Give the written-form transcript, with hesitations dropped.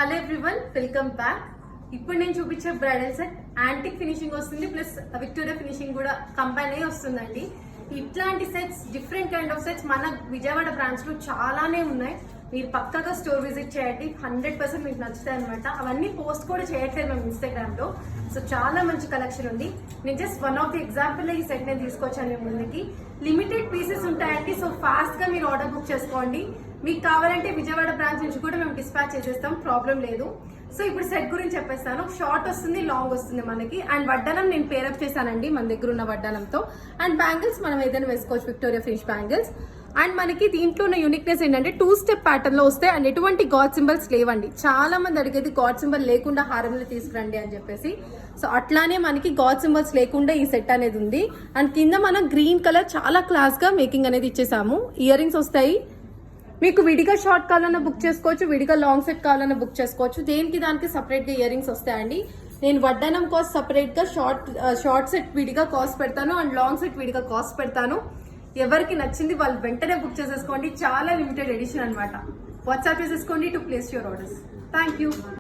Hello everyone, welcome back. ఇప్పుడు నేను చూపించే బ్రైడల్ సెట్ యాంటిక్ ఫినిషింగ్ వస్తుంది, ప్లస్ విక్టోరియా ఫినిషింగ్ కూడా కంబైన్ అయ్యి వస్తుందండి. ఇట్లాంటి sets, different kind of sets మన విజయవాడ బ్రాంచ్ లో చాలానే ఉన్నాయి. మీరు పక్కగా స్టోర్ విజిట్ చేయండి, 100% మీకు నచ్చుతాయి అనమాట. అవన్నీ పోస్ట్ కూడా చేయట్లేదు మేము ఇన్స్టాగ్రామ్ లో. సో చాలా మంచి కలెక్షన్ ఉంది. నేను just one of the example ఈ సెట్ నేను తీసుకొచ్చాను మీ ముందుకి. లిమిటెడ్ పీసెస్ ఉంటాయండి, సో ఫాస్ట్ గా మీరు ఆర్డర్ బుక్ చేసుకోండి. మీకు కావాలంటే విజయవాడ బ్రాంచ్ నుంచి కూడా మేము డిస్పాచ్ చేసేస్తాం, ప్రాబ్లం లేదు. సో ఇప్పుడు సెట్ గురించి చెప్పేస్తాను. షార్ట్ వస్తుంది, లాంగ్ వస్తుంది మనకి. అండ్ వడ్డానం నేను పేరప్ చేశానండి మన దగ్గర ఉన్న వడ్డానంతో. అండ్ బ్యాంగిల్స్ మనం ఏదైనా వేసుకోవచ్చు, విక్టోరియా ఫినిష్ బ్యాంగిల్స్. అండ్ మనకి దీంట్లో ఉన్న యూనిక్నెస్ ఏంటంటే 2 స్టెప్ ప్యాటర్న్ లో వస్తాయి. అండ్ ఎటువంటి గాడ్ సింబల్స్ లేవండి. చాలా మంది అడిగేది గాడ్ సింబల్ లేకుండా హారంలో తీసుకురండి అని చెప్పేసి. సో అట్లానే మనకి గాడ్ సింబల్స్ లేకుండా ఈ సెట్ అనేది ఉంది. అండ్ కింద మనం గ్రీన్ కలర్ చాలా క్లాస్ గా మేకింగ్ అనేది ఇచ్చేసాము. ఇయర్ రింగ్స్ వస్తాయి. మీకు విడిగా షార్ట్ కావాలన్నా బుక్ చేసుకోవచ్చు, విడిగా లాంగ్ సెట్ కావాలన్నా బుక్ చేసుకోవచ్చు. దేనికి దానికి సపరేట్ గా ఇయర్ రింగ్స్ వస్తాయండి. నేను వడ్డానం కాస్ట్ సపరేట్ గా, షార్ట్ సెట్ విడిగా కాస్ట్ పెడతాను, అండ్ లాంగ్ సెట్ విడిగా కాస్ట్ పెడతాను. ఎవరికి నచ్చింది వాళ్ళు వెంటనే బుక్ చేసేసుకోండి. చాలా లిమిటెడ్ ఎడిషన్ అనమాట. వాట్సాప్ చేసేసుకోండి to place your orders. Thank you.